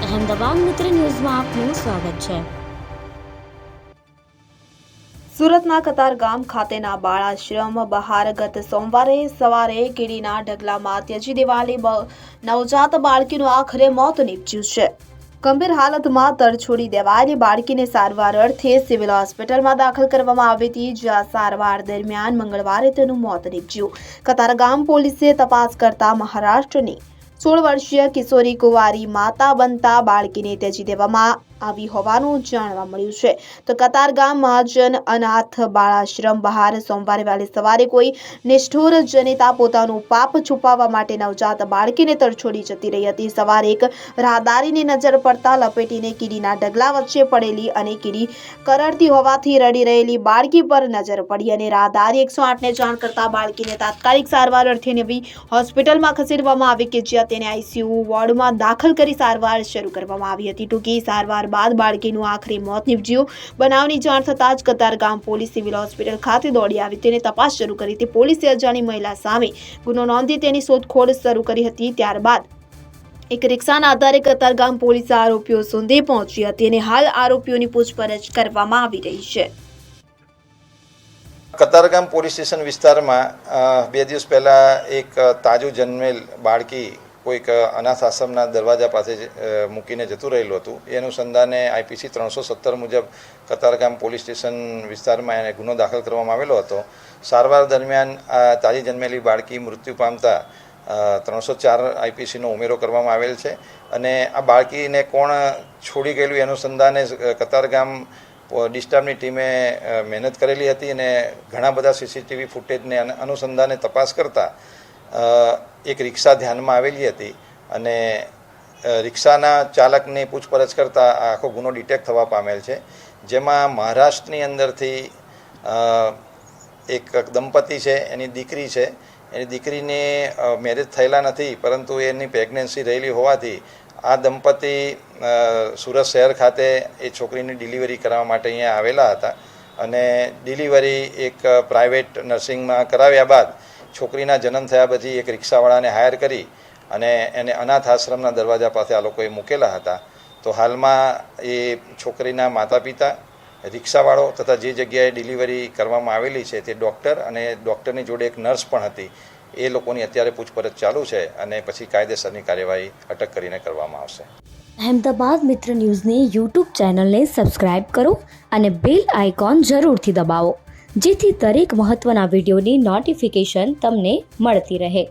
અહેમદાબાદ મિત્ર ન્યૂઝમાં આપનું સ્વાગત છે। સુરતના કતારગામ ખાતેના બાળાશ્રમ બહાર ગત સોમવારે સવારે કીડીના ઢગલામાં ત્યજી દેવાયેલી નવજાત બાળકીનું આખરે મોત નીપજ્યું છે। ગંભીર હાલતમાં તડછોડી દેવાયેલી બાળકીને સારવાર અર્થે સિવિલ હોસ્પિટલમાં દાખલ કરવામાં આવી હતી, જ્યાં સારવાર દરમિયાન મંગળવારે તેનું મોત નીપજ્યું। કતારગામ પોલીસે તપાસ કરતા મહારાષ્ટ્રની 16 વર્ષીય કિશોરી કુંવારી માતા બનતા બાળકીને ત્યજી દેવામાં આવી હોવાનું જાણવા મળ્યું છે। તો કતારગામ મહાજન અનાથ બાળાશ્રમ બહાર સોમવારે વહેલી સવારે કોઈ નિષ્ઠુર જનિતા પોતાનું પાપ છુપાવવા માટે નવજાત બાળકીને તડછોડી જતી રહી હતી। સવારે એક રાહદારીની નજર પડતા લપેટીને કીડીના ઢગલા વચ્ચે પડેલી અને કીડી કરડતી હોવાથી રડી રહેલી બાળકી પર નજર પડી અને રાહદારી 108ને જાણ કરતા બાળકીને તાત્કાલિક સારવાર અર્થે નવી હોસ્પિટલમાં ખસેડવામાં આવી કે જ્યાં તેને આઈસીયુ વોર્ડમાં દાખલ કરી સારવાર શરૂ કરવામાં આવી હતી। ટૂંકી સારવાર બાદ બાળકીનું આખરી મોત નીપજ્યું। બનાવની જાણ થતાં જ કતારગામ પોલીસ સિવિલ હોસ્પિટલ ખાતે દોડી આવી તેને તપાસ શરૂ કરી હતી। પોલીસે અજાણી મહિલા સામે ગુનો નોંધી તેની શોધખોળ શરૂ કરી હતી। ત્યારબાદ એક રિક્ષાના આધારે કતારગામ પોલીસ આરોપીઓ સુધી પહોંચી હતી અને હાલ આરોપીઓની પૂછપરછ કરવામાં આવી રહી છે। કતારગામ પોલીસ સ્ટેશન વિસ્તારમાં 2 દિવસ પહેલાં એક તાજું જન્મેલ બાળકી કોઈક અનાથ આશ્રમના દરવાજા પાસે મૂકીને જતું રહેલું હતું। એ અનુસંધાને આઈપીસી 317 મુજબ કતારગામ પોલીસ સ્ટેશન વિસ્તારમાં એને ગુનો દાખલ કરવામાં આવેલો હતો। સારવાર દરમિયાન આ તાજી જન્મેલી બાળકી મૃત્યુ પામતા 304 આઈપીસીનો ઉમેરો કરવામાં આવેલ છે અને આ બાળકીને કોણ છોડી ગયેલું એ અનુસંધાને કતારગામ ડિસ્ટાફની ટીમે મહેનત કરેલી હતી અને ઘણા બધા સીસીટીવી ફૂટેજને અનુસંધાને તપાસ કરતા એક રિક્ષા ધ્યાનમાં આવેલી હતી અને રિક્ષાના ચાલકની પૂછપરછ કરતાં આખો ગુનો ડિટેક્ટ થવા પામેલ છે, જેમાં મહારાષ્ટ્રની અંદરથી એક દંપતી છે, એની દીકરી છે। એની દીકરીને મેરેજ થયેલા નથી, પરંતુ એની પ્રેગ્નન્સી રહેલી હોવાથી આ દંપતી સુરત શહેર ખાતે એ છોકરીની ડિલિવરી કરવા માટે અહીંયા આવેલા હતા અને ડિલિવરી એક પ્રાઇવેટ નર્સિંગમાં કરાવ્યા બાદ છોકરીના જન્મ થયા પછી એક રિક્ષાવાળાને હાયર કરી અને એને અનાથ આશ્રમના દરવાજા પાસે આ લોકોએ મૂકેલા હતા। તો હાલમાં એ છોકરીના માતા પિતા, રિક્ષાવાળો તથા જે જગ્યાએ ડિલિવરી કરવામાં આવેલી છે તે ડૉક્ટર અને ડૉક્ટરની જોડે એક નર્સ પણ હતી, એ લોકોની અત્યારે પૂછપરછ ચાલુ છે અને પછી કાયદેસરની કાર્યવાહી અટક કરીને કરવામાં આવશે। અહેમદાબાદ મિત્ર ન્યૂઝની યુટ્યુબ ચેનલને સબસ્ક્રાઇબ કરો અને બેલ આઇકોન જરૂરથી દબાવો, જેથી દરેક મહત્ત્વના વિડીયોની નોટિફિકેશન તમને મળતી રહે।